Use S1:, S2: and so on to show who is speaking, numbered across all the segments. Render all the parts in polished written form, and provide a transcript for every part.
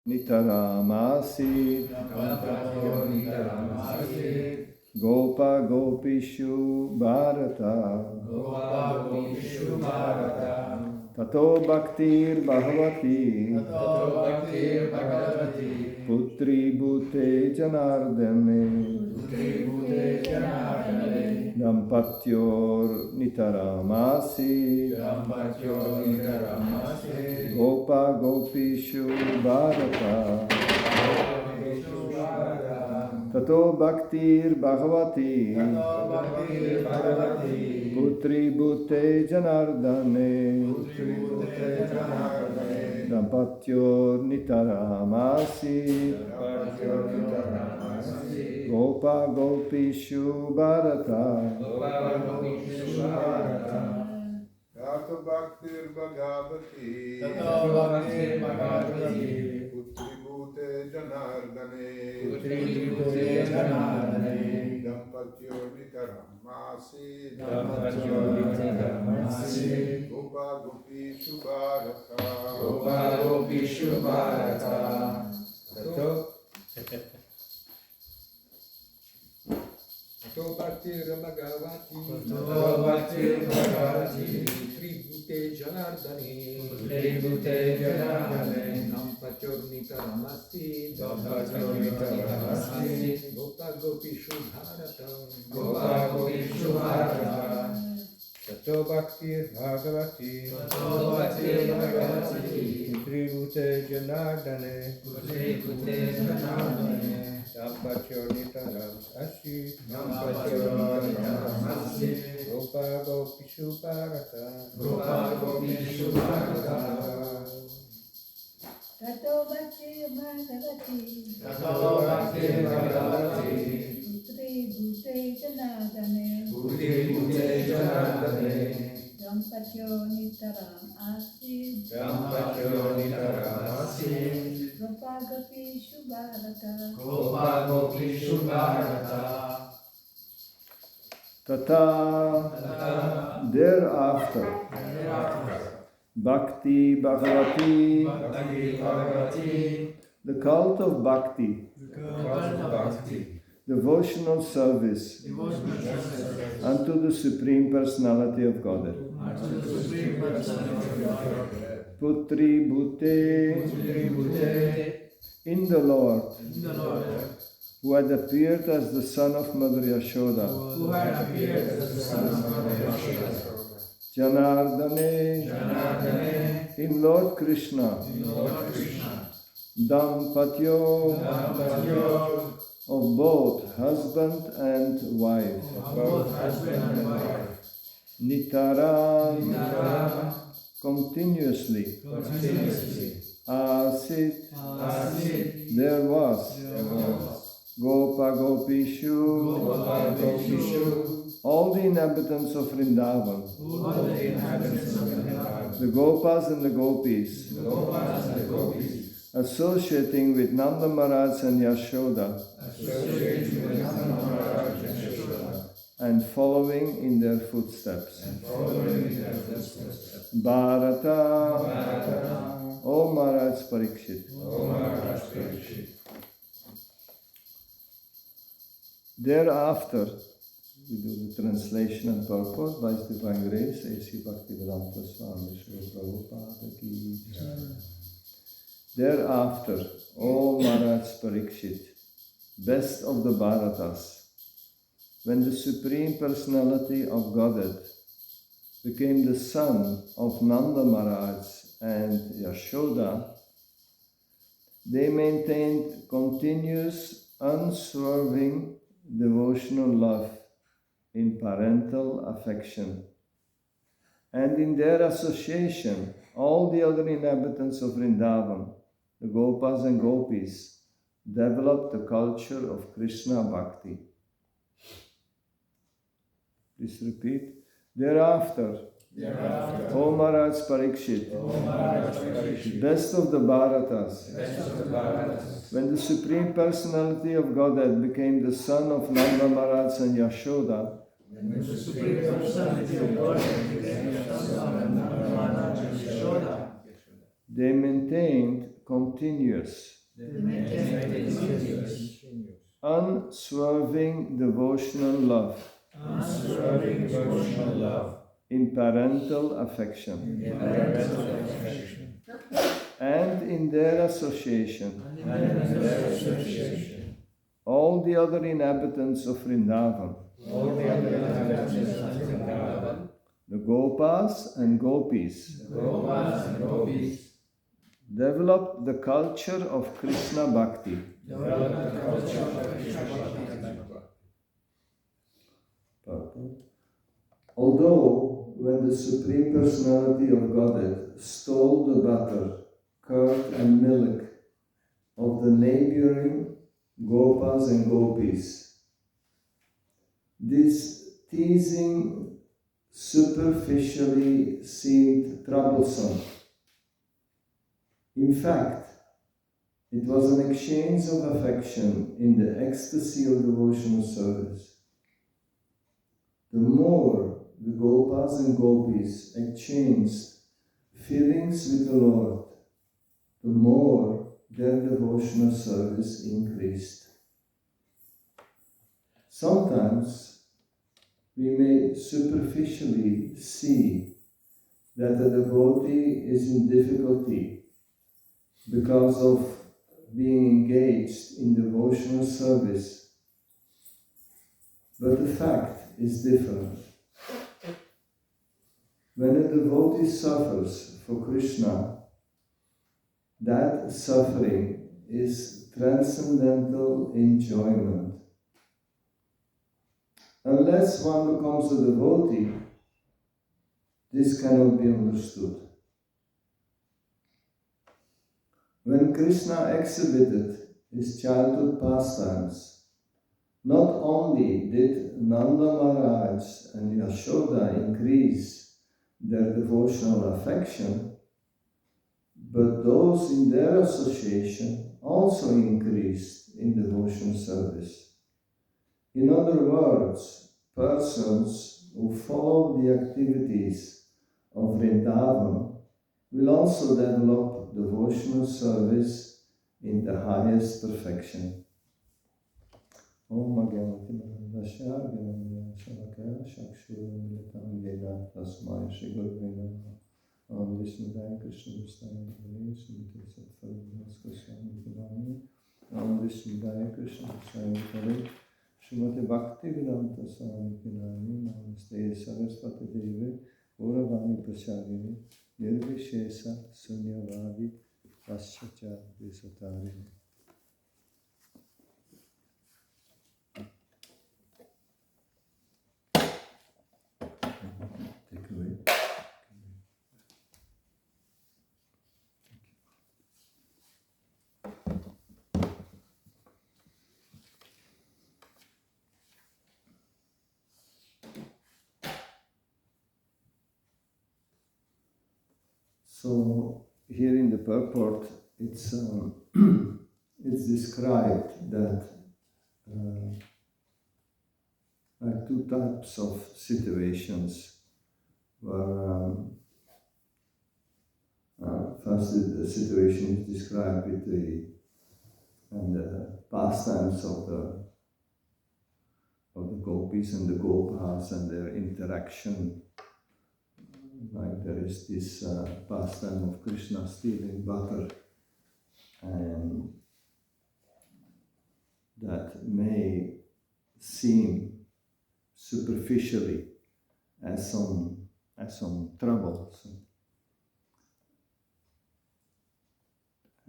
S1: Nitaramasi Gopa Gopishu Bharata Tato Bhaktir Bhagavati Putri Bhute Janardane Dampatyor Nitaramasi Gopa Gopishu Bharata Tato Bhaktir Bhagavati Putri Bhute Janardane Dampatyor Nitaramasi Gopa Gopishu Bharata
S2: Tato Bhaktir Bhagavati Putri Bhute Janardane Dampatyo Nitaramasi Gopa Gopishu Bharata
S3: Tato Bhaktir Bhagavati Tribute Janardane Nampachor Nitaramasi Gopa Gopishu Bharata Tato Bhaktir Bhagavati Tribute Janardane Nampachor Nitaramasi Gopa Gopishu Bharata
S4: Tato Bhaktir Bhagavati Putri Bhute Janardane Dampatyo Nitaram Asi Gopa Gopishu Bharata
S1: Tata thereafter Bhakti Bhagavati the cult of Bhakti devotional service unto the Supreme Personality of Godhead. Putri Bhute in the Lord who had appeared as the son of Mother Yashoda. Janardane in Lord Krishna. Dampatyo of both husband and wife. Nitara continuously. Asit there was. Gopa Gopishu all the inhabitants of Vrindavan. The Gopas and the Gopis associating with Nanda Maharaj and Yashoda and following in their footsteps. Bharata, O Maharaj Parikshit. Thereafter, we do the translation and purport by His Divine Grace, A.C. Bhaktivedanta Swami Srila Prabhupada Ki Jai. Thereafter, O Maharaj Parikshit, best of the Bharatas, when the Supreme Personality of Godhead became the son of Nanda Maharaj and Yashoda, they maintained continuous, unswerving devotional love in parental affection. And in their association, all the other inhabitants of Vrindavan, the Gopas and Gopis, developed the culture of Krishna Bhakti. Please repeat. Thereafter, O Maharaj Parikshit, best of the Bharatas, when the Supreme Personality of Godhead became the son of Nanda Maharaj and Yashoda, they maintained continuous, unswerving devotional love in parental affection and in their association. All the other inhabitants of Vrindavan, the Gopas and Gopis, develop the culture of Krishna Bhakti. Although when the Supreme Personality of Godhead stole the butter, curd and milk of the neighboring Gopas and Gopis, this teasing superficially seemed troublesome. In fact, it was an exchange of affection in the ecstasy of devotional service. The more the Gopas and Gopis exchanged feelings with the Lord, the more their devotional service increased. Sometimes we may superficially see that a devotee is in difficulty because of being engaged in devotional service, but the fact is different. When a devotee suffers for Krishna, that suffering is transcendental enjoyment. Unless one becomes a devotee, this cannot be understood. When Krishna exhibited his childhood pastimes, not only did Nanda Maharaj and Yashoda increase their devotional affection, but those in their association also increased in devotional service. In other words, persons who follow the activities of Vrindavan will also develop devotional service in the highest perfection. Om Gyanati Mahandasya Gyananya Shalakaya Shakshura Militam Veda Tasmai Shri Gurave Namaha. Om Vishnudaya Krishna Vistaya Vale Sumite Sattva Swami Vinami. Om Vishnudaya Krishna Vistaya Vale Srimati Bhakti Vedanta Swami Vinami. Namaste Saraswati Devi Gauravani Pracharine Nirvishesa Sunyavadi Paschacha Visatarine. Take away. So here in the purport, it's described that like two types of situations where first the situation is described with the pastimes of the gopis and the gopas and their interaction. Like there is this pastime of Krishna stealing butter, and that may seem superficially as some trouble,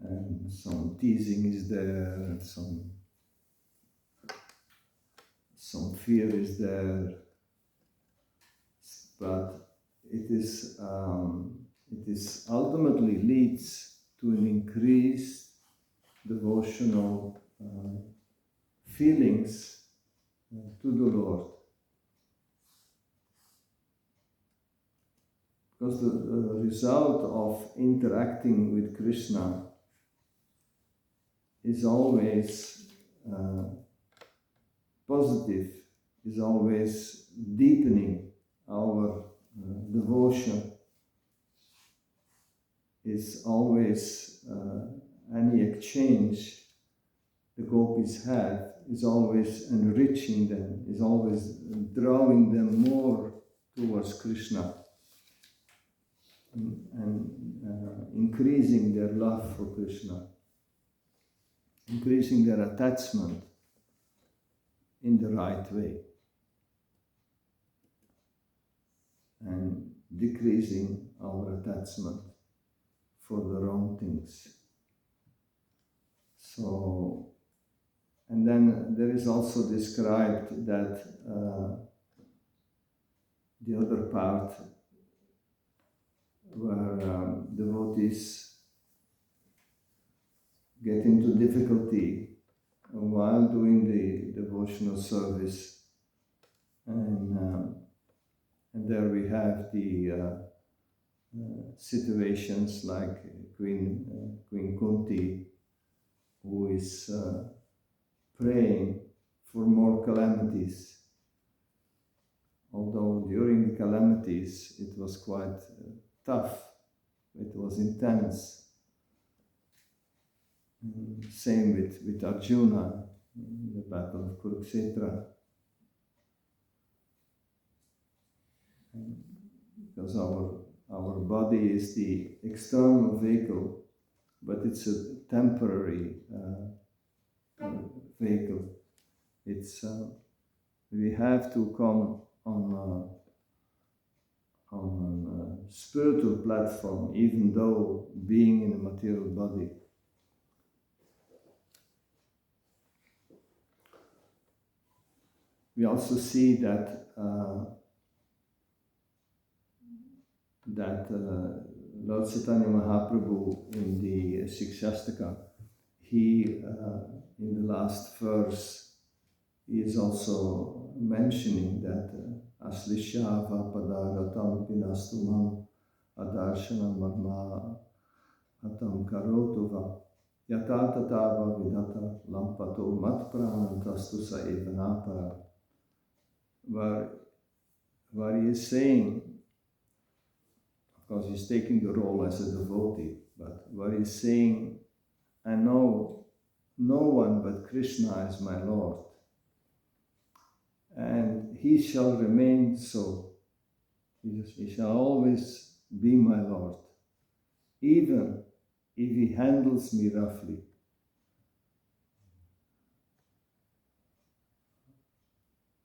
S1: and some teasing is there, and some fear is there, but it is ultimately leads to an increased devotional feelings to the Lord. Because the result of interacting with Krishna is always positive, is always deepening our devotion, is always any exchange the gopis have is always enriching them, is always drawing them more towards Krishna and increasing their love for Krishna, increasing their attachment in the right way, and decreasing our attachment for the wrong things. So, and then there is also described that the other part where devotees get into difficulty while doing the devotional service, and there we have the situations like Queen Kunti, who is praying for more calamities. Although during the calamities it was quite tough, it was intense. Same with Arjuna in the battle of Kurukshetra. Because our body is the external vehicle, but it's a temporary vehicle. It's we have to come on a spiritual platform, even though being in a material body. We also see that Lord Caitanya Mahaprabhu in the Sikshastaka, he in the last verse, he is also mentioning that Aslishava padaratam pinastumam adarshanam marma atam karotuva yatatatava vidata lampato matpranantastu sa evanapara, where he is saying, of course he's taking the role as a devotee, but where he's saying, I know no one but Krishna is my Lord, and he shall remain so. He shall always be my Lord, even if he handles me roughly.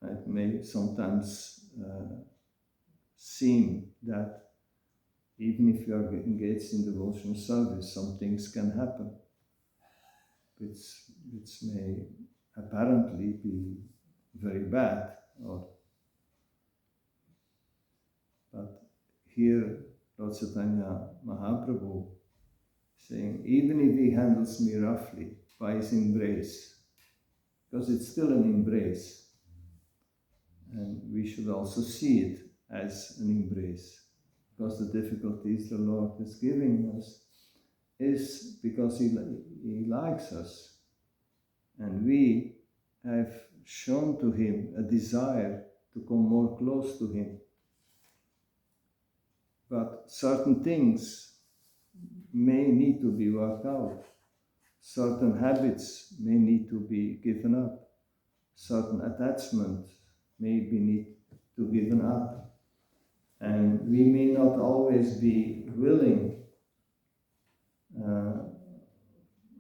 S1: It may sometimes seem that even if you are engaged in devotional service, some things can happen which may apparently be very bad. But here Lord Caitanya Mahaprabhu saying, even if he handles me roughly by his embrace, because it's still an embrace, and we should also see it as an embrace, because the difficulties the Lord is giving us is because he likes us, and we have shown to him a desire to come more close to him. But certain things may need to be worked out. Certain habits may need to be given up. Certain attachments may be need to be given up. And we may not always be willing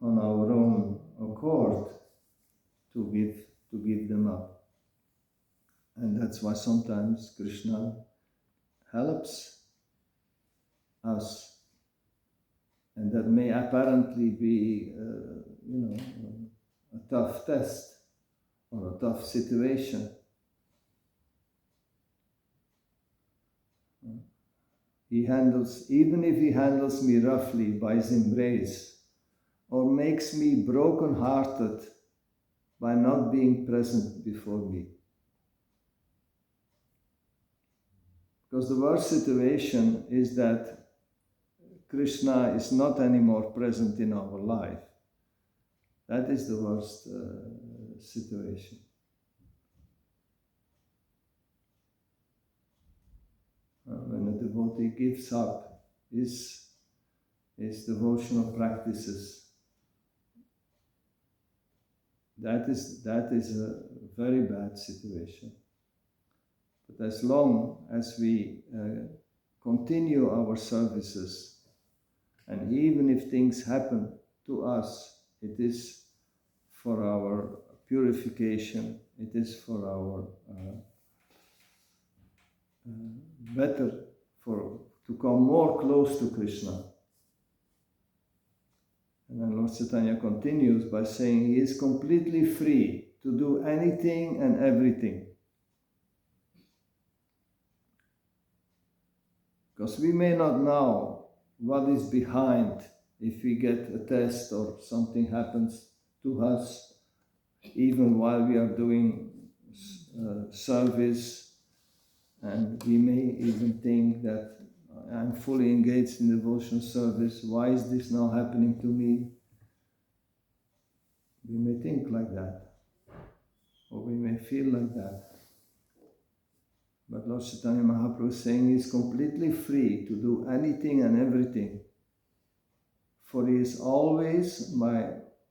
S1: on our own accord to give them up. And that's why sometimes Krishna helps us, and that may apparently be a tough test or a tough situation. Even if he handles me roughly by his embrace, or makes me broken-hearted by not being present before me. Because the worst situation is that Krishna is not anymore present in our life. That is the worst situation. When a devotee gives up his devotional practices that is a very bad situation. But as long as we continue our services, and even if things happen to us, it is for our purification, it is for our better, to come more close to Krishna. And then Lord Caitanya continues by saying he is completely free to do anything and everything. Because we may not know what is behind if we get a test or something happens to us, even while we are doing service, and we may even think that I'm fully engaged in devotional service, why is this now happening to me? We may think like that, or we may feel like that. But Lord Caitanya Mahaprabhu is saying he is completely free to do anything and everything, for he is always my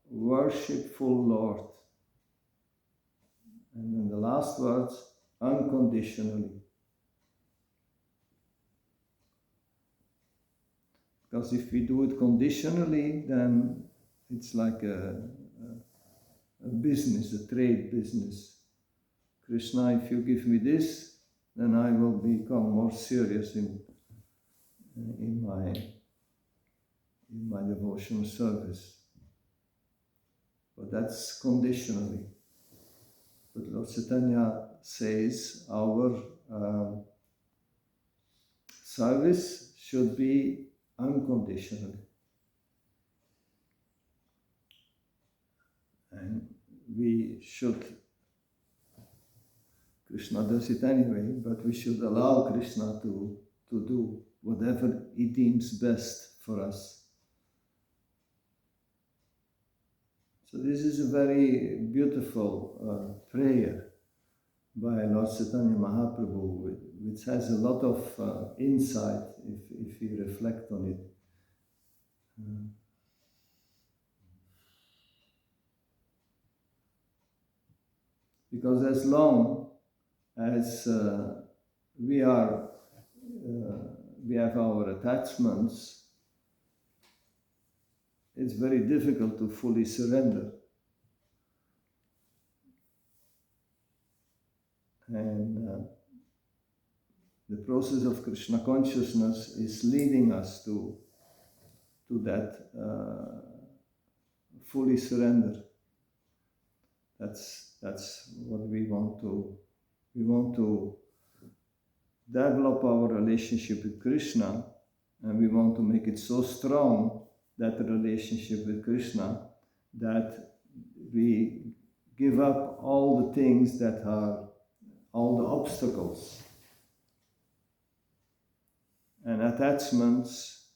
S1: worshipful Lord. And then the last words, unconditionally. Because if we do it conditionally, then it's like a business, a trade business. Krishna, if you give me this, then I will become more serious in my devotional service. But that's conditionally. But Lord Caitanya says our service should be unconditional. And we should, Krishna does it anyway, but we should allow Krishna to do whatever he deems best for us. So this is a very beautiful prayer by Lord Caitanya Mahaprabhu, which has a lot of insight if you reflect on it. Because as long as we have our attachments, it's very difficult to fully surrender. And the process of Krishna consciousness is leading us to that fully surrender. That's what we want to. We want to develop our relationship with Krishna, and we want to make it so strong, that relationship with Krishna, that we give up all the things that are all the obstacles. And attachments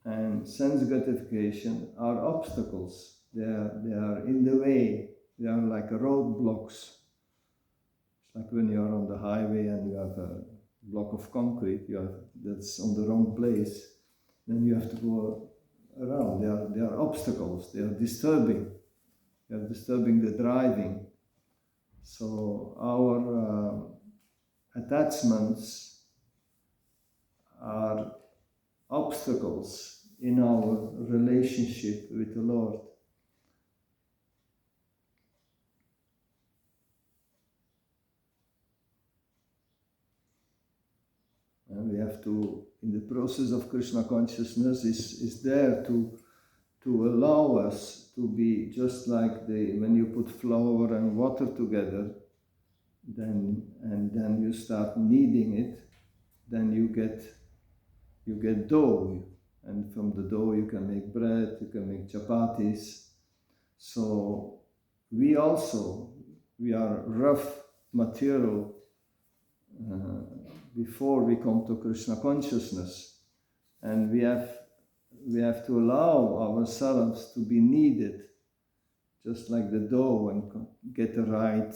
S1: and sense gratification are obstacles. They are in the way. They are like roadblocks. It's like when you are on the highway and you have a block of concrete that's on the wrong place, then you have to go around. They are obstacles. They are disturbing. They are disturbing the driving. So our attachments are obstacles in our relationship with the Lord. And we have to, in the process of Krishna consciousness, is there to allow us to be just like when you put flour and water together, then you start kneading it, then you get dough, and from the dough you can make bread, you can make chapatis. So we are rough material before we come to Krishna consciousness, and we have to allow ourselves to be kneaded, just like the dough, and get the right,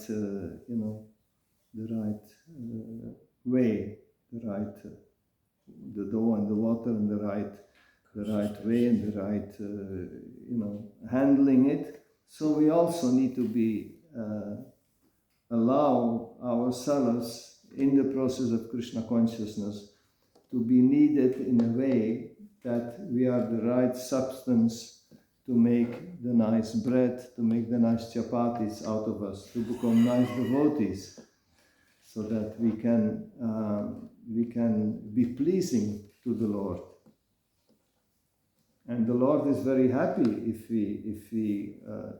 S1: way, the dough and the water in the right way, and the right, handling it. So we also need to be allow ourselves in the process of Krishna consciousness to be kneaded in a way that we are the right substance to make the nice bread, to make the nice chapatis out of us, to become nice devotees, so that we can be pleasing to the Lord. And the Lord is very happy if we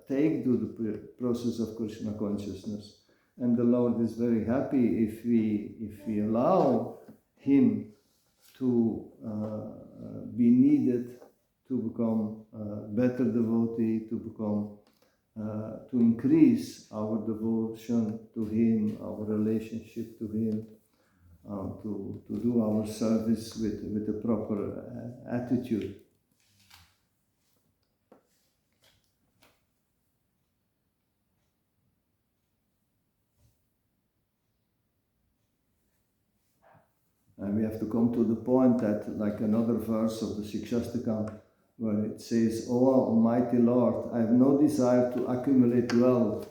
S1: take to the process of Krishna consciousness. And the Lord is very happy if we allow Him to be needed to become a better devotee, to increase our devotion to Him, our relationship to Him, to do our service with a proper attitude. And we have to come to the point that, like another verse of the Shikshastakam, where it says, "O Almighty Lord, I have no desire to accumulate wealth,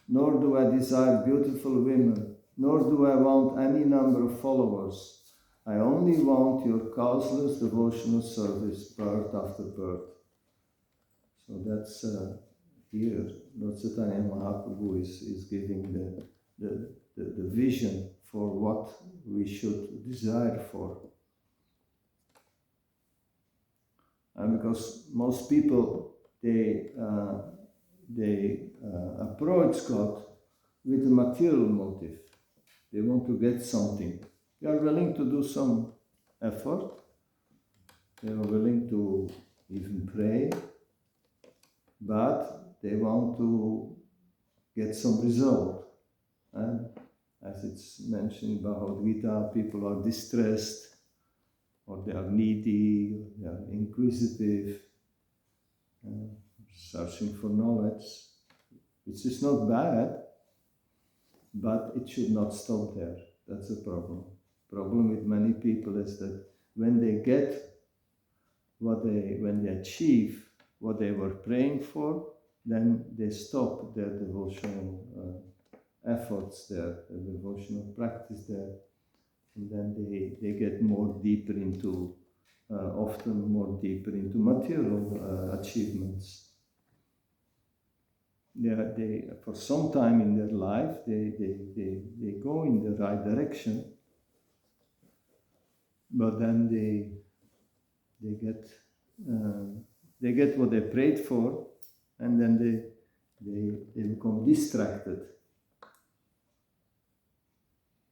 S1: nor do I desire beautiful women, nor do I want any number of followers. I only want your causeless devotional service, birth after birth." So that's here, Lord Caitanya Mahaprabhu is giving the vision for what we should desire for. And because most people, they approach God with a material motive. They want to get something. They are willing to do some effort. They are willing to even pray, but they want to get some result. And as it's mentioned in Bhagavad Gita, people are distressed, or they are needy, or they are inquisitive, searching for knowledge, which is not bad, but it should not stop there. That's the problem. Problem with many people is that when they get when they achieve what they were praying for, then they stop their devotional efforts there, the devotional practice there, and then they get more deeper into, often more deeper into material achievements. They for some time in their life, they go in the right direction, but then they get what they prayed for, and then they become distracted.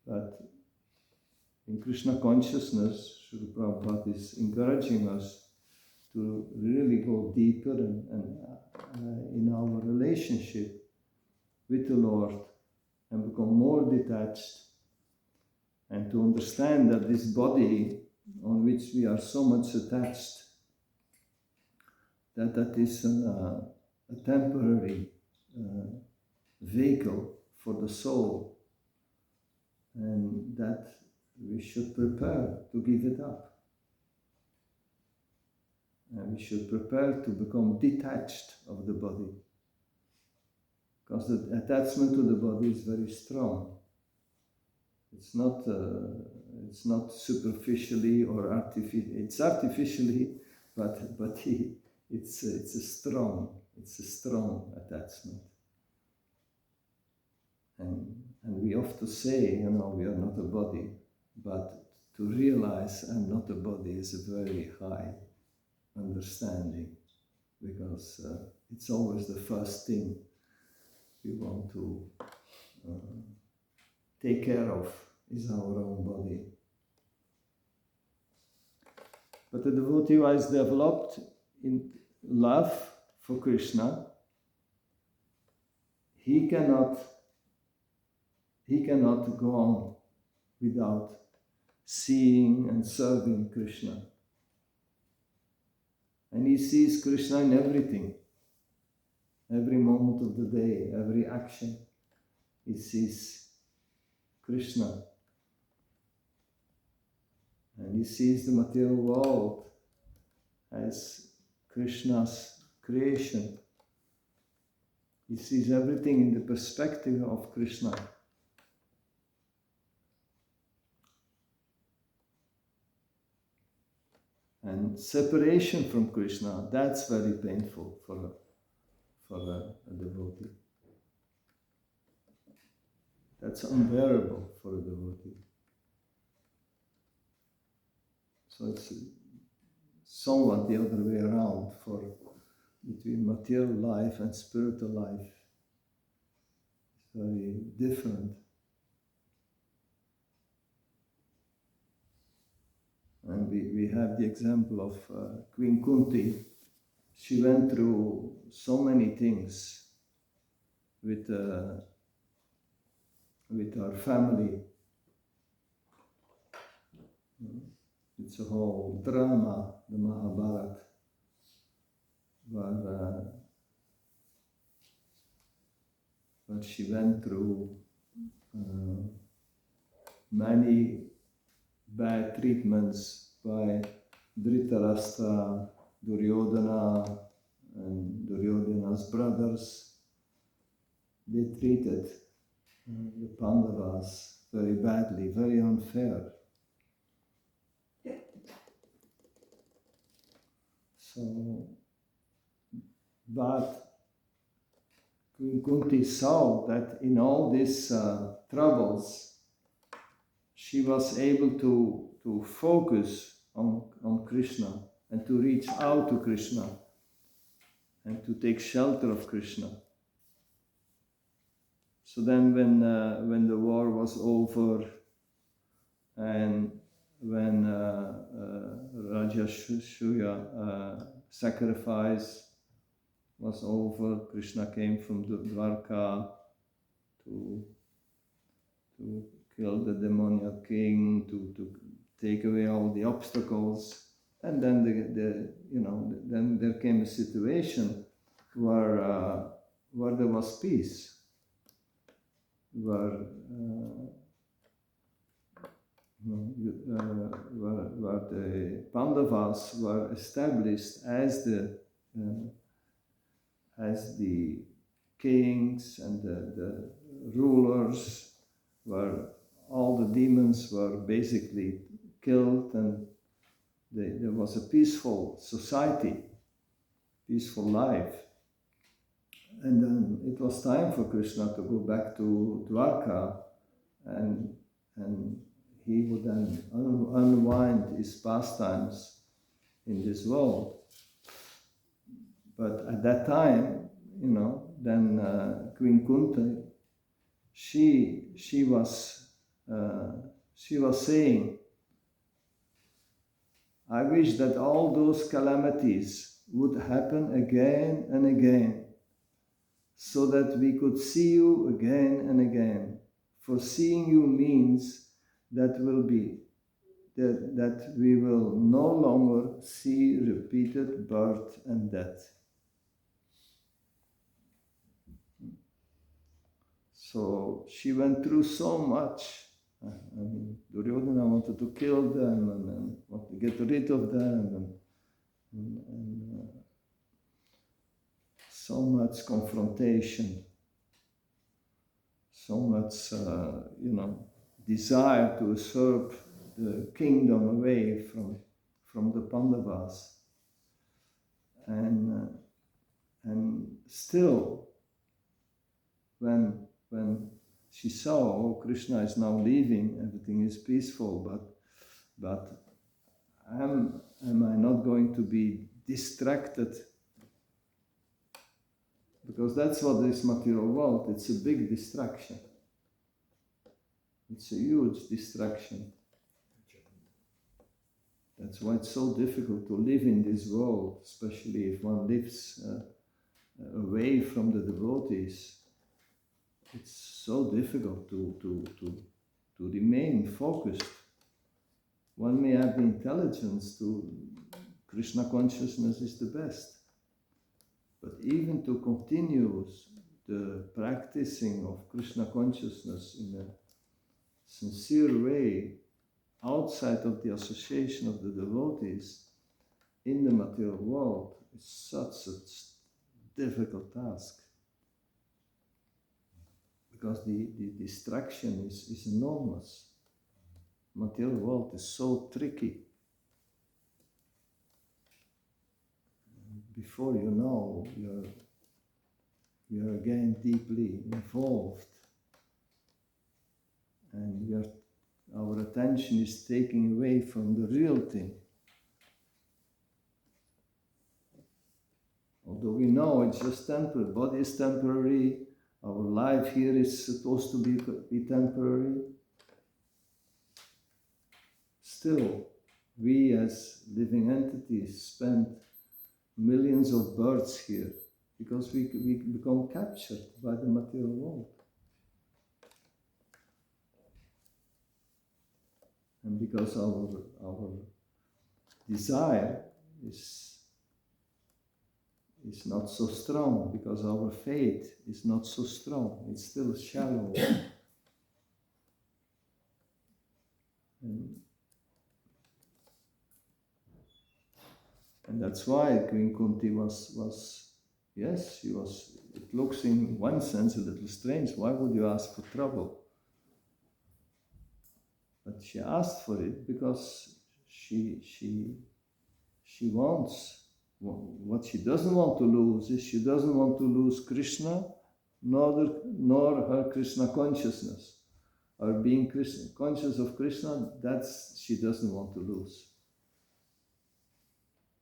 S1: But in Krishna consciousness, Srila Prabhupada is encouraging us to really go deeper and in our relationship with the Lord and become more detached, and to understand that this body on which we are so much attached, that is a temporary vehicle for the soul, and that we should prepare to give it up. And we should prepare to become detached of the body, because the attachment to the body is very strong. It's not superficially or artificial. It's artificially, but it's a strong attachment. And we often say, we are not a body, but to realize I'm not a body is a very high understanding, because it's always the first thing we want to take care of is our own body. But the devotee who is developed in love for Krishna, he cannot go on without seeing and serving Krishna. And he sees Krishna in everything. Every moment of the day, every action, he sees Krishna. And he sees the material world as Krishna's creation. He sees everything in the perspective of Krishna. And separation from Krishna, that's very painful for a devotee. That's unbearable for a devotee. So it's somewhat the other way around for between material life and spiritual life. It's very different. And we have the example of Queen Kunti. She went through so many things with her family. It's a whole drama, the Mahabharata, where she went through many bad treatments by Dhritarashtra, Duryodhana, and Duryodhana's brothers. They treated the Pandavas very badly, very unfair. So, but Queen Kunti saw that in all these troubles, she was able to focus on Krishna and to reach out to Krishna and to take shelter of Krishna. So then when the war was over and when Rajasuya sacrifice was over, Krishna came from Dwarka to kill the demoniac king, to take away all the obstacles, and then then there came a situation where there was peace, where the Pandavas were established as the kings and the rulers, where all the demons were basically killed, and there was a peaceful society, peaceful life. And then it was time for Krishna to go back to Dwarka, and he would then unwind his pastimes in this world. But at that time, then Queen Kunti, she was saying, I wish that all those calamities would happen again and again, so that we could see you again and again. For seeing you means that we will no longer see repeated birth and death. So she went through so much. Duryodhana wanted to kill them and wanted to get rid of them, and so much confrontation, so much, desire to usurp the kingdom away from the Pandavas, and still, when she saw, Krishna is now leaving, everything is peaceful, but am I not going to be distracted? Because that's what this material world, it's a big distraction. It's a huge distraction. That's why it's so difficult to live in this world, especially if one lives away from the devotees. It's so difficult to remain focused. One may have the intelligence to Krishna consciousness is the best. But even to continue the practicing of Krishna consciousness in a sincere way, outside of the association of the devotees, in the material world, is such a difficult task. because the distraction is enormous. Material world is so tricky. Before you know, you're again deeply involved, and our attention is taken away from the real thing. Although we know it's just temporary, body is temporary, our life here is supposed to be temporary. Still, we as living entities spend millions of births here because we become captured by the material world. And because our desire is not so strong, because our faith is not so strong, it's still shallow. And that's why Queen Kunti was, yes, she was, it looks in one sense a little strange. Why would you ask for trouble? But she asked for it because she wants, what she doesn't want to lose is she doesn't want to lose Krishna, nor her Krishna consciousness. Her being Krishna, conscious of Krishna, that's she doesn't want to lose.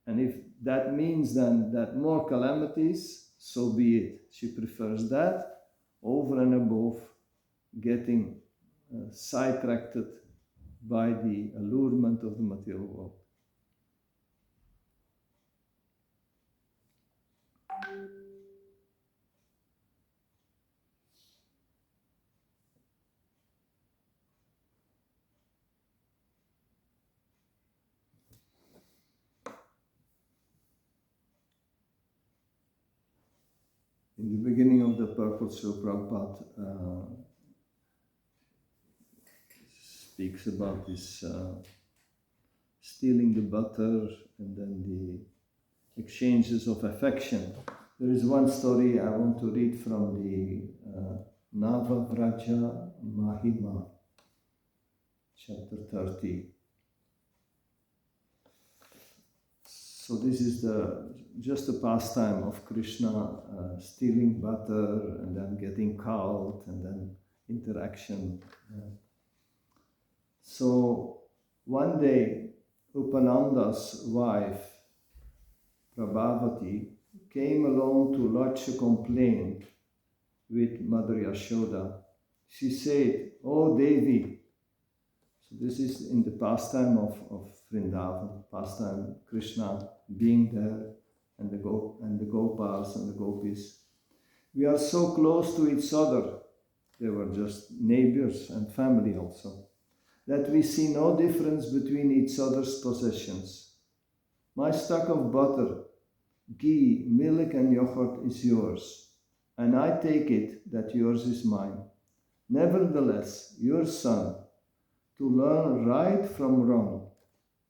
S1: And if that means then that more calamities, so be it. She prefers that over and above getting sidetracked by the allurement of the material world. In the beginning of the purport, Srila Prabhupada speaks about this stealing the butter and then the exchanges of affection. There is one story I want to read from the Navavraja Mahima, chapter 30. So this is just a pastime of Krishna stealing butter and then getting caught and then interaction. So one day, Upananda's wife, Prabhavati, came along to lodge a complaint with Mother Yashoda. She said, "Oh Devi," so this is in the pastime of Vrindavan, pastime Krishna being there and the Gopals and the Gopis. "We are so close to each other," they were just neighbors and family also, "that we see no difference between each other's possessions. My stock of butter, ghee, milk and yogurt is yours, and I take it that yours is mine. Nevertheless, your son, to learn right from wrong,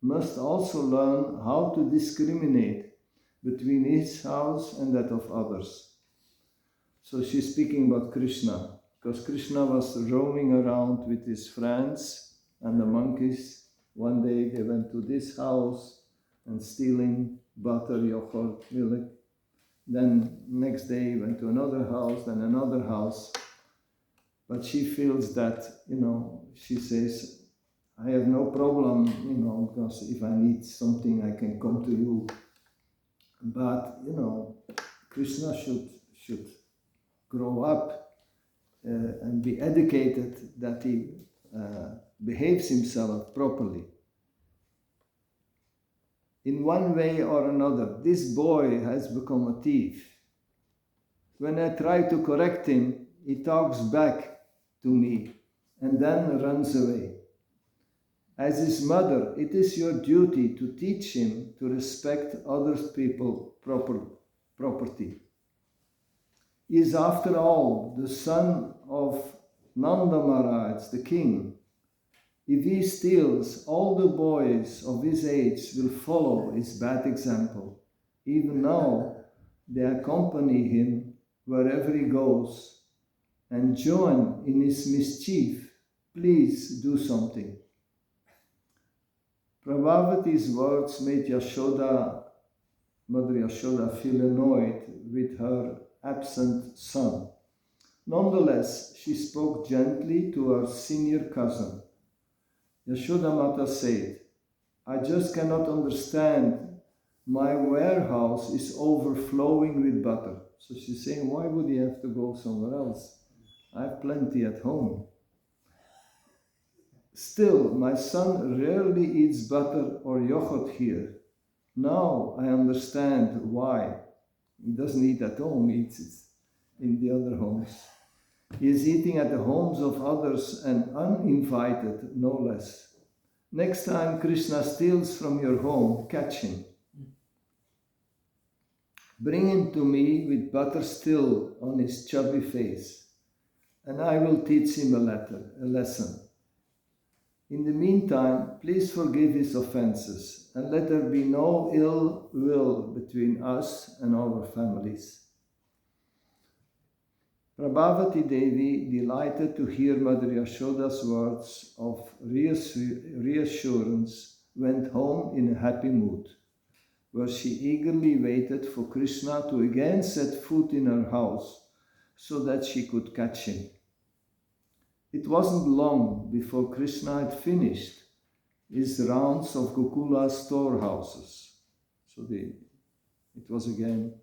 S1: must also learn how to discriminate between his house and that of others." So she's speaking about Krishna, because Krishna was roaming around with his friends and the monkeys. One day they went to this house and stealing butter, yogurt, milk. Then next day he went to another house, then another house. But she feels that, she says, "I have no problem, because if I need something, I can come to you. But, Krishna should grow up and be educated that he behaves himself properly. In one way or another, this boy has become a thief. When I try to correct him, he talks back to me and then runs away. As his mother, it is your duty to teach him to respect other people's property. He is, after all, the son of Nanda Maharaj, the king. If he steals, all the boys of his age will follow his bad example. Even now, they accompany him wherever he goes, and join in his mischief, please do something. Prabhavati's words made Mother Yashoda feel annoyed with her absent son. Nonetheless, she spoke gently to her senior cousin. Yashoda Mata said, I just cannot understand. My warehouse is overflowing with butter. So she's saying, why would he have to go somewhere else? I have plenty at home. Still, my son rarely eats butter or yogurt here. Now I understand why. He doesn't eat at home, he eats it in the other homes. He is eating at the homes of others and uninvited, no less. Next time Krishna steals from your home, catch him. Bring him to me with butter still on his chubby face, and I will teach him a lesson. In the meantime, please forgive his offenses, and let there be no ill will between us and our families. Prabhavati Devi, delighted to hear Mother Yashoda's words of reassurance, went home in a happy mood, where she eagerly waited for Krishna to again set foot in her house so that she could catch him. It wasn't long before Krishna had finished his rounds of Gokula storehouses. So it was again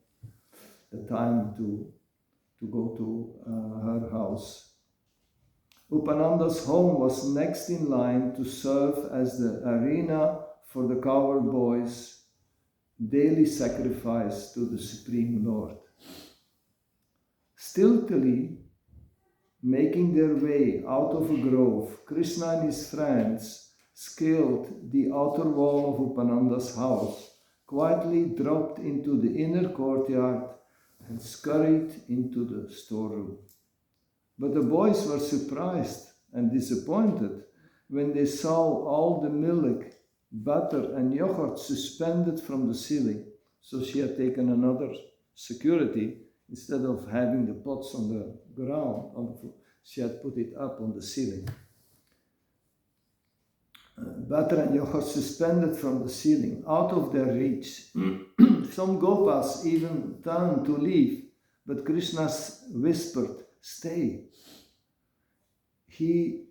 S1: the time to go to her house. Upananda's home was next in line to serve as the arena for the cowherd boys' daily sacrifice to the Supreme Lord. Stiltily making their way out of a grove, Krishna and his friends scaled the outer wall of Upananda's house, quietly dropped into the inner courtyard, and scurried into the storeroom. But the boys were surprised and disappointed when they saw all the milk, butter and yogurt suspended from the ceiling. So she had taken another security. Instead of having the pots on the ground, she had put it up on the ceiling. Butter and yogurt suspended from the ceiling, out of their reach. Some gopas even turned to leave, but Krishna whispered, "Stay." He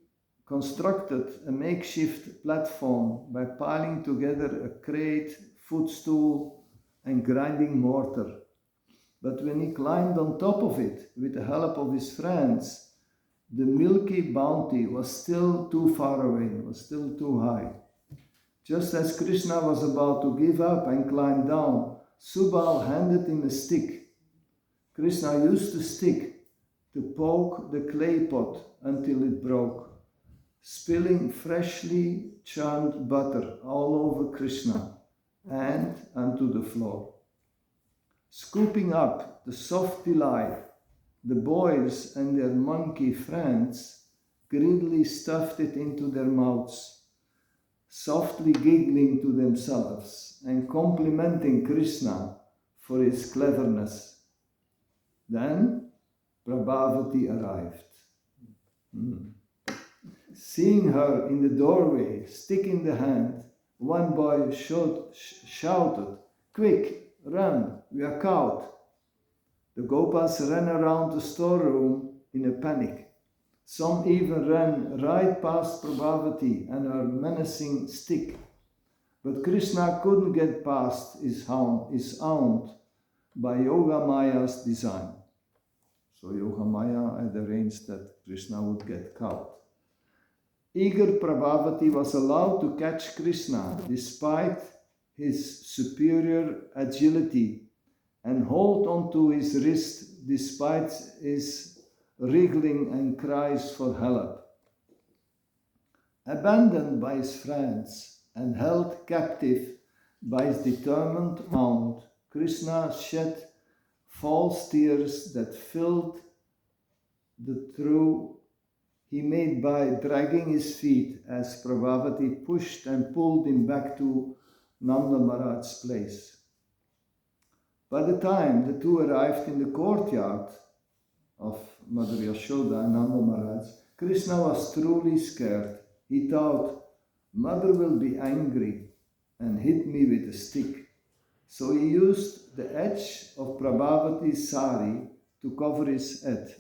S1: constructed a makeshift platform by piling together a crate, footstool, and grinding mortar. But when he climbed on top of it with the help of his friends, the milky bounty was still too far away, was still too high. Just as Krishna was about to give up and climb down, Subal handed him a stick. Krishna used the stick to poke the clay pot until it broke, spilling freshly churned butter all over Krishna and onto the floor. Scooping up the soft delight, the boys and their monkey friends greedily stuffed it into their mouths, softly giggling to themselves and complimenting Krishna for his cleverness. Then Prabhavati arrived. Seeing her in the doorway, stick in the hand, one boy shouted, "Quick, run, we are caught." The gopas ran around the storeroom in a panic. Some even ran right past Prabhavati and her menacing stick. But Krishna couldn't get past his aunt by Yogamaya's design. So Yogamaya had arranged that Krishna would get caught. Eager Prabhavati was allowed to catch Krishna despite his superior agility and hold onto his wrist despite his wriggling and cries for help. Abandoned by his friends and held captive by his determined aunt, Krishna shed false tears that filled the true he made by dragging his feet as Prabhavati pushed and pulled him back to Nanda Maharaj's place. By the time the two arrived in the courtyard of Mother Yashoda and Nanda Maharaj, Krishna was truly scared. He thought, Mother will be angry and hit me with a stick. So he used the edge of Prabhavati's sari to cover his head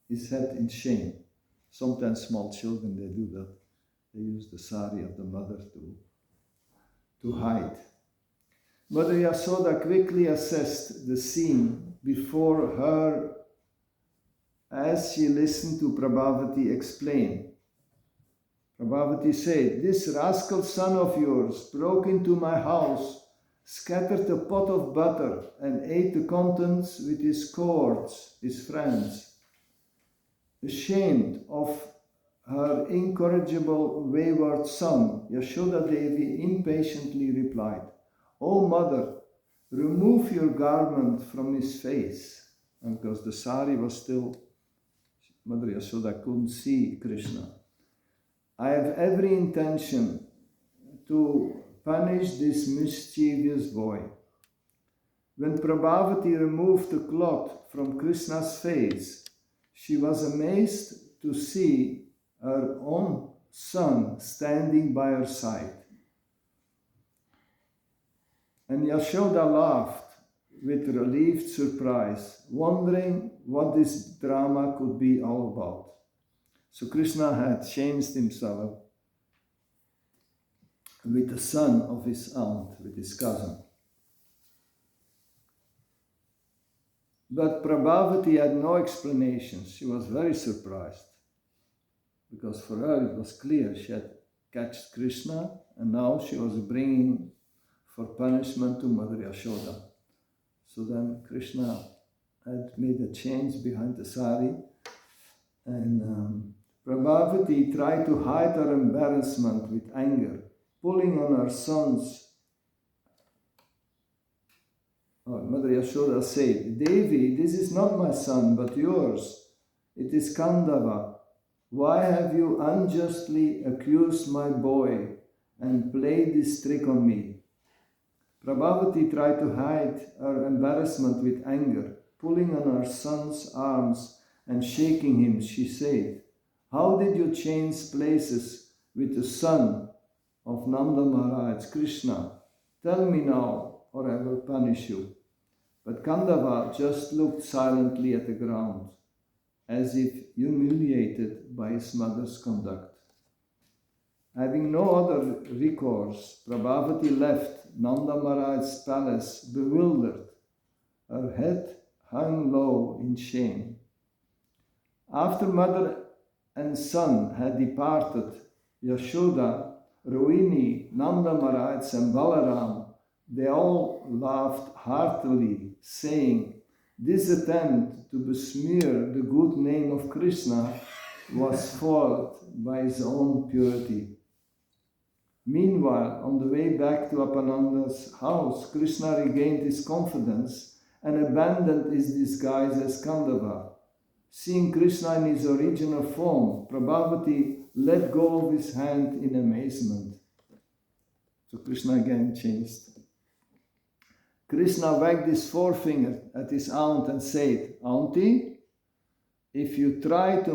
S1: in shame. Sometimes small children, they do that. They use the sari of the mother to hide. Mother Yasoda quickly assessed the scene before her as she listened to Prabhavati explain. Prabhavati said, "This rascal son of yours broke into my house, scattered a pot of butter, and ate the contents with his cohorts, his friends." Ashamed of her incorrigible wayward son, Yashoda Devi impatiently replied, "O mother, remove your garment from his face." And because the sari was still, Mother Yashoda couldn't see Krishna. "I have every intention to punish this mischievous boy." When Prabhavati removed the cloth from Krishna's face, she was amazed to see her own son standing by her side. And Yashoda laughed with relieved surprise, wondering what this drama could be all about. So Krishna had changed himself with the son of his aunt, with his cousin. But Prabhavati had no explanation. She was very surprised, because for her it was clear she had catched Krishna, and now she was bringing for punishment to Mother Yashoda. So then Krishna had made a change behind the sari, and Prabhavati tried to hide her embarrassment with anger, pulling on her son's. Mother Yashoda said, "Devi, this is not my son, but yours. It is Kandava. Why have you unjustly accused my boy and played this trick on me?" Prabhavati tried to hide her embarrassment with anger, pulling on her son's arms and shaking him. She said, "How did you change places with the son of Nanda Maharaj, Krishna? Tell me now, or I will punish you." But Kandava just looked silently at the ground, as if humiliated by his mother's conduct. Having no other recourse, Prabhavati left Nanda Maharaj's palace bewildered. Her head hung low in shame. After mother and son had departed, Yashoda, Rohini, Nanda Maharaj and Balaram, they all laughed heartily, saying, "This attempt to besmear the good name of Krishna was foiled by his own purity." Meanwhile, on the way back to Apananda's house, Krishna regained his confidence and abandoned his disguise as Kandava. Seeing Krishna in his original form, Prabhavati let go of his hand in amazement. So Krishna again changed. Krishna wagged his forefinger at his aunt and said, "Auntie, if you try to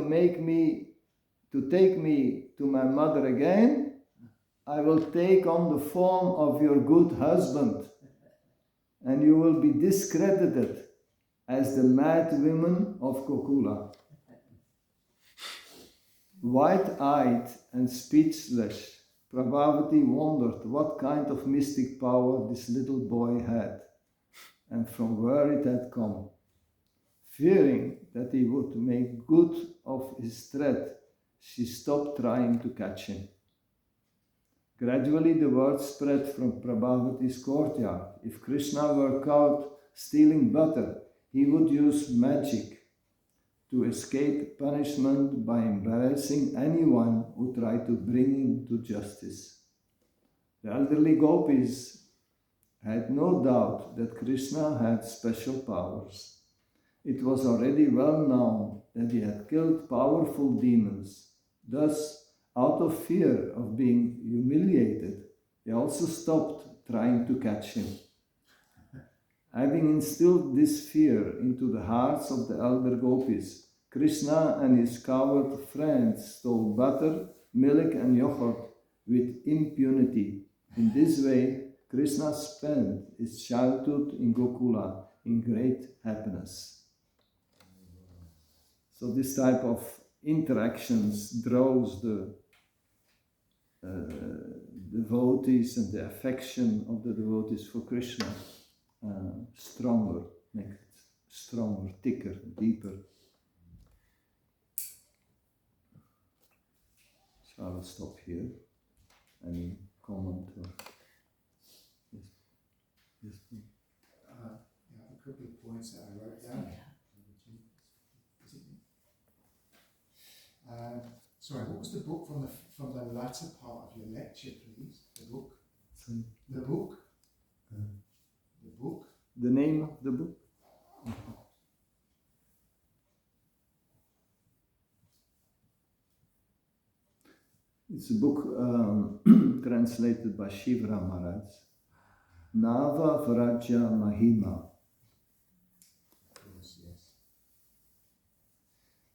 S1: take me to my mother again, I will take on the form of your good husband, and you will be discredited as the mad women of Gokula." Wide-eyed and speechless, Prabhavati wondered what kind of mystic power this little boy had, and from where it had come. Fearing that he would make good of his threat, she stopped trying to catch him. Gradually the word spread from Prabhavati's courtyard. If Krishna were caught stealing butter, he would use magic to escape punishment by embarrassing anyone who tried to bring him to justice. The elderly gopis had no doubt that Krishna had special powers. It was already well known that he had killed powerful demons. Thus, out of fear of being humiliated, they also stopped trying to catch him. Having instilled this fear into the hearts of the elder gopis, Krishna and his coward friends stole butter, milk and yogurt with impunity. In this way, Krishna spent his childhood in Gokula in great happiness. So this type of interactions draws the devotees and the affection of the devotees for Krishna stronger, make it stronger, thicker, deeper. So I will stop here. Any comment or yes, yes.
S5: Yeah, a couple of points that I wrote down. Is it me? Sorry, what was the book from the latter part of your lecture, please? The book.
S1: Sorry.
S5: The book. The book.
S1: The name of the book? It's a book translated by Shivra Maharaj. Nava Vraja Mahima.
S5: Of course, yes.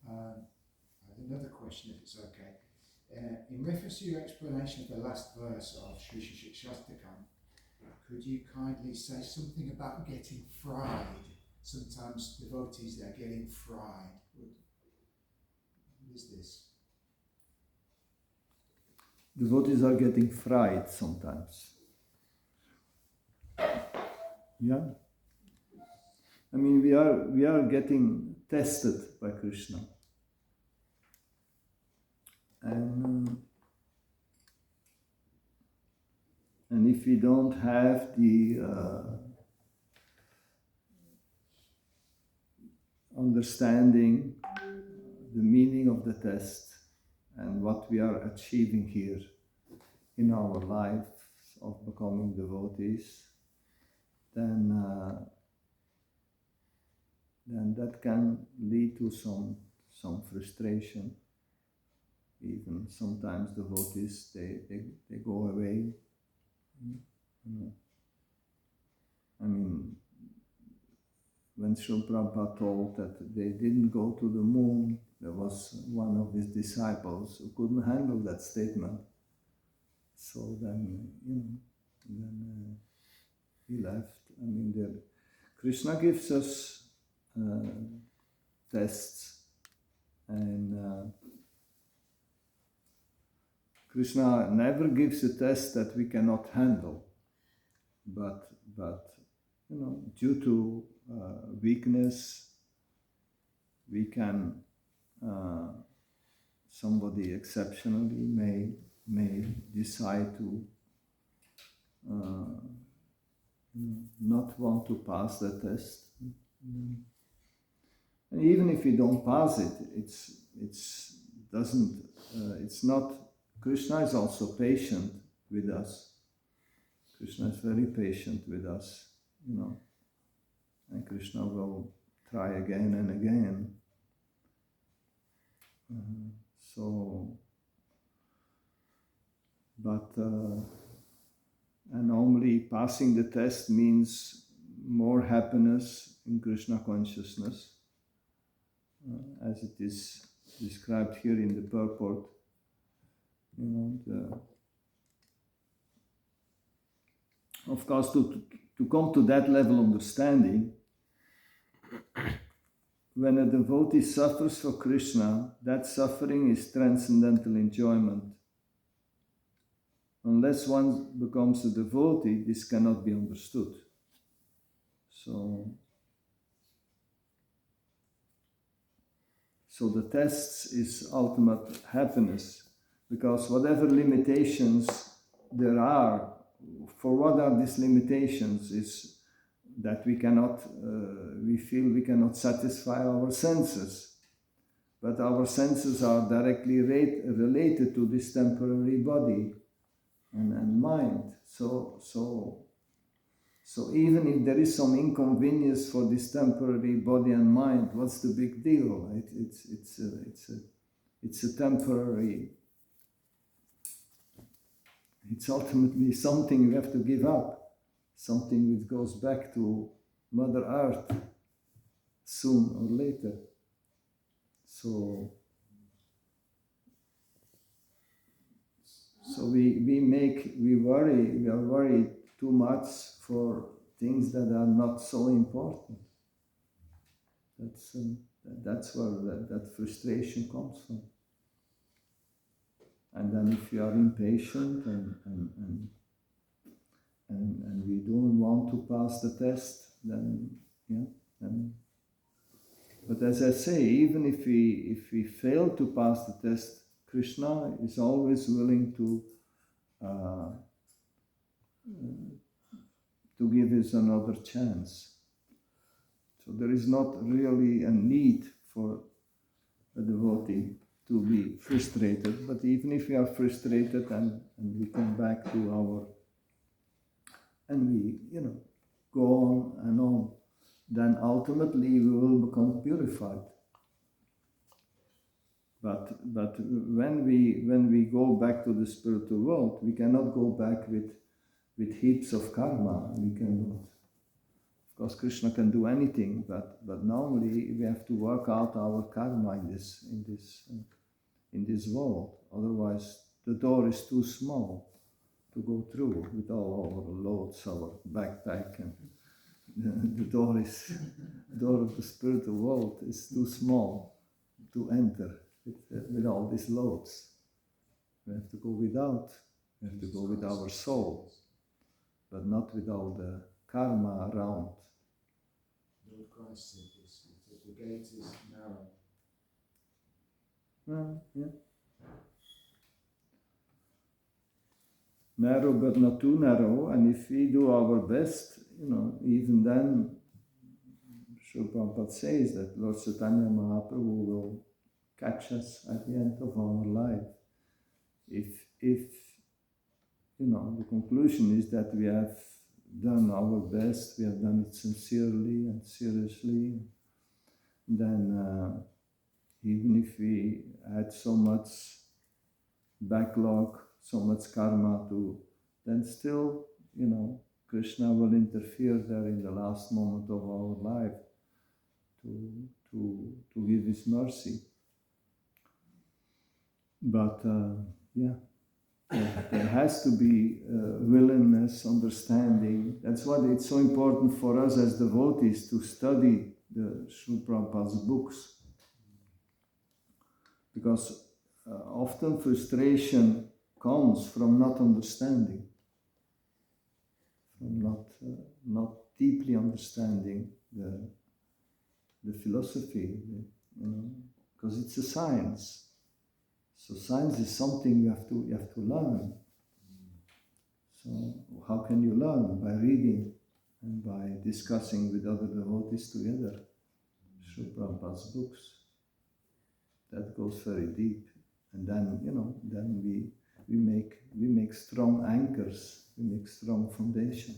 S5: I have another question, if it's okay. In reference to your explanation of the last verse of Sri Shastakam, could you kindly say something about getting fried? Sometimes devotees, they're getting fried. What is this?
S1: Devotees are getting fried sometimes. Yeah. I mean, we are getting tested by Krishna. And if we don't have the understanding, the meaning of the test, and what we are achieving here in our life of becoming devotees, then that can lead to some frustration. Even sometimes devotees they go away. I mean, when Srila Prabhupada told that they didn't go to the moon, there was one of his disciples who couldn't handle that statement. So then, he left. I mean, Krishna gives us tests, and Krishna never gives a test that we cannot handle. But due to weakness, we can. Somebody exceptionally may decide to not want to pass the test. And even if we don't pass it, it's not. Krishna is also patient with us. Krishna is very patient with us, and Krishna will try again and again. And normally passing the test means more happiness in Krishna consciousness, as it is described here in the purport. Of course, to come to that level of understanding, when a devotee suffers for Krishna, that suffering is transcendental enjoyment. Unless one becomes a devotee, this cannot be understood. So the test is ultimate happiness, because whatever limitations there are, for what are these limitations is that we feel we cannot satisfy our senses. But our senses are directly related to this temporary body and mind. So even if there is some inconvenience for this temporary body and mind, what's the big deal? It's a temporary. It's ultimately something you have to give up, something which goes back to Mother Earth soon or later. So we are worried too much for things that are not so important. That's where that frustration comes from. And then if you are impatient and we don't want to pass the test, then yeah, then. But as I say, even if we fail to pass the test, Krishna is always willing to give us another chance. So there is not really a need for a devotee to be frustrated, but even if we are frustrated and we come back to our, and we, go on, then ultimately we will become purified. But when we go back to the spiritual world, we cannot go back with heaps of karma. We cannot. Of course, Krishna can do anything, but normally we have to work out our karma in this world. Otherwise, the door is too small to go through with all our loads, our backpack, and the door of the spiritual world is too small to enter with all these loads. We have to go without. We have to go with our soul, but not with all the karma around.
S5: Lord Christ said this, that the gate is narrow.
S1: Yeah. Narrow but not too narrow, and if we do our best, even then, Srila Prabhupada says that Lord Caitanya Mahaprabhu will catch us at the end of our life. If the conclusion is that we have done our best, we have done it sincerely and seriously, then even if we had so much backlog, so much karma then still, Krishna will interfere there in the last moment of our life to give his mercy. But there has to be willingness, understanding. That's why it's so important for us as devotees to study the Srila Prabhupada's books. Because often frustration comes from not understanding, from not deeply understanding the philosophy, because it's a science. So science is something you have to learn. So how can you learn? By reading and by discussing with other devotees together, Srila Prabhupada's books. That goes very deep, and then then we make strong anchors, we make strong foundation.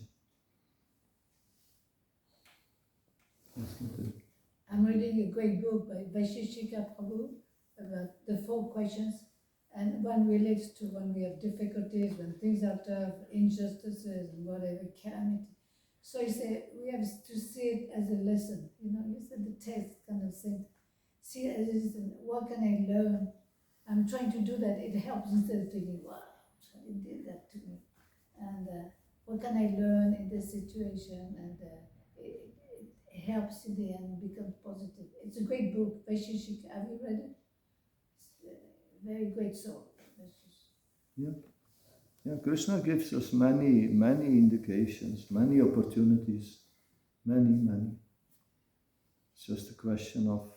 S4: I'm reading a great book by Vaisheshika Prabhu about the 4 questions, and one relates to when we have difficulties, when things are tough, injustices, and whatever, calamity. So he said we have to see it as a lesson. He said the test kind of thing. See it as what can I learn? I'm trying to do that. It helps instead of thinking, wow, he did that to me. And what can I learn in this situation? And it helps in the end, becomes positive. It's a great book, Vaisheshika. Have you read it? It's a very great soul.
S1: Yeah, Krishna gives us many indications, many opportunities, many. It's just a question of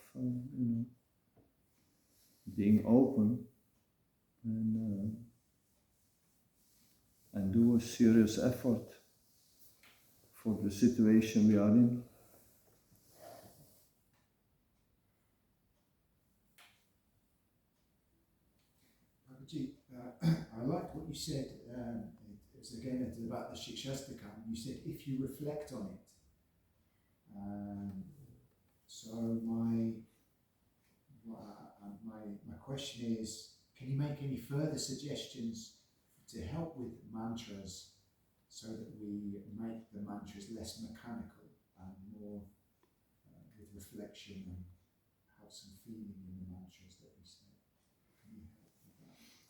S1: being open and do a serious effort for the situation we are in.
S5: Prabhuji, I like what you said. It's again about the Shikshastakam. You said if you reflect on it. So my question is, can you make any further suggestions to help with mantras so that we make the mantras less mechanical? and more with reflection and have some feeling in the mantras that we say. Can you help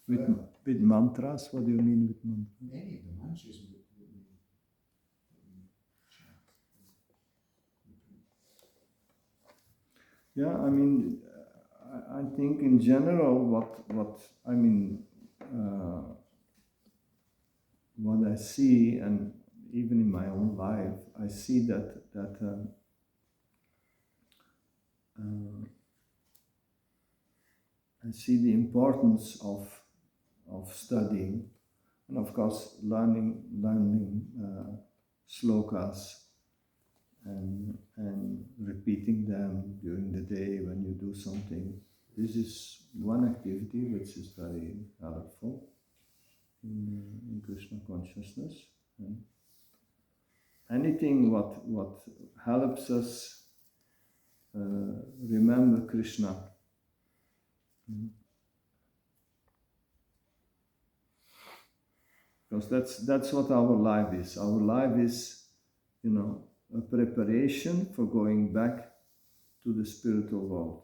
S5: with that?
S1: With mantras? What do you mean with mantras?
S5: Any of the mantras that we chant.
S1: Yeah, I mean, I think in general, what I see, and even in my own life, I see that I see the importance of studying, and of course learning slokas and repeating them during the day when you do something. This is one activity which is very helpful in Krishna consciousness. And anything what helps us remember Krishna. Because that's what our life is. Our life is, a preparation for going back to the spiritual world.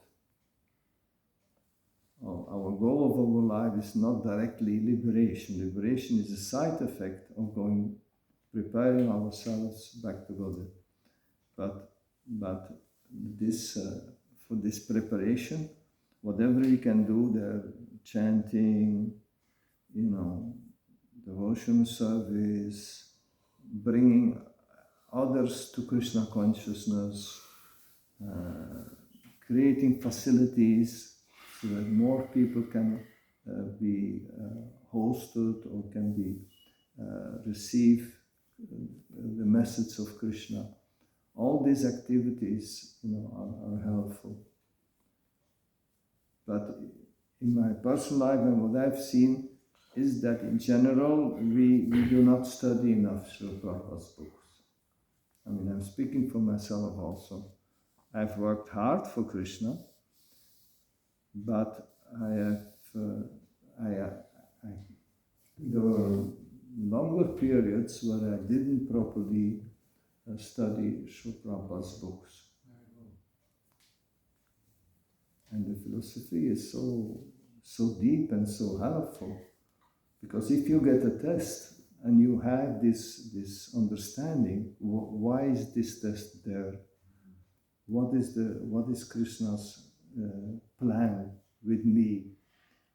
S1: Our goal of our life is not directly liberation. Liberation is a side effect of preparing ourselves back to God. But this for this preparation, whatever we can do there, chanting, devotional service, bringing others to Krishna consciousness, creating facilities so that more people can be hosted or can receive the message of Krishna. All these activities, are helpful. But in my personal life and what I've seen is that in general we do not study enough Srila Prabhupada's books. I mean, I'm speaking for myself also. I've worked hard for Krishna, but there were longer periods where I didn't properly study Srila Prabhupada's books. And the philosophy is so deep and so helpful, because if you get a test and you have this understanding, why is this test there? What is Krishna's plan with me?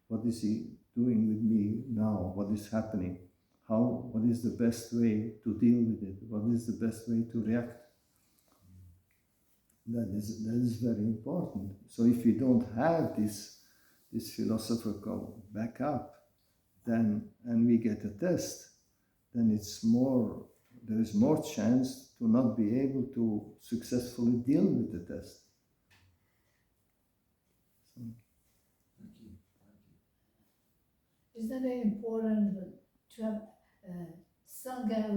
S1: What is he doing with me now? What is happening? What is the best way to deal with it? What is the best way to react? That is very important. So if you don't have this philosophical backup, and we get a test, then there is more chance to not be able to successfully deal with the test. So.
S5: Thank you.
S4: Isn't it very important to have Sangha,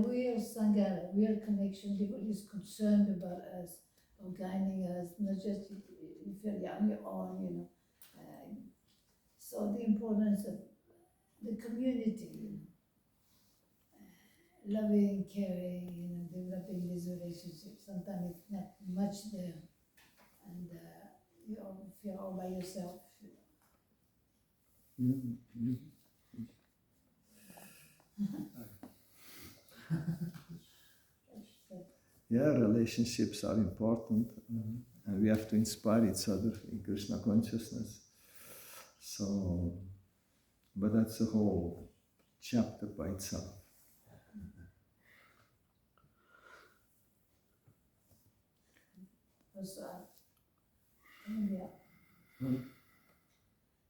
S4: real connection? Devotees concerned about us, or guiding us, not just if you're on your own, so the importance of the community, loving, caring, developing these relationships. Sometimes it's not much there, and if you're all by yourself.
S1: Yeah, relationships are important, and we have to inspire each other in Krishna consciousness. So, but that's a whole chapter by itself.
S4: Also,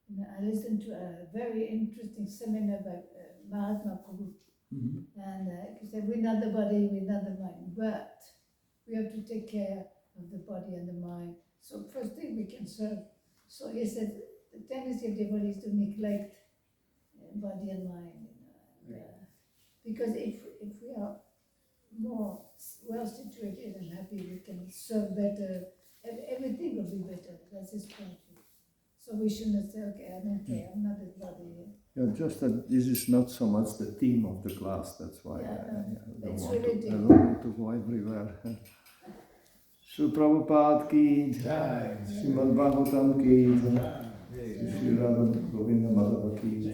S4: I listened to a very interesting seminar by Mahatma Prabhu. And he said, we're not the body, we're not the mind, but we have to take care of the body and the mind. So first thing we can serve. So he said, the tendency of the body is to neglect body and mind. Because if we are more well situated and happy, we can serve better. Everything will be better. That's his point. So we shouldn't say, okay, I don't care, I'm not this body.
S1: Yeah, just that this is not so much the theme of the class. That's why I don't want to go everywhere. Shri Prabhupada ki
S3: Jai.
S1: Srimad Bhagavatam ki Shri Radha Govinda Madhava ki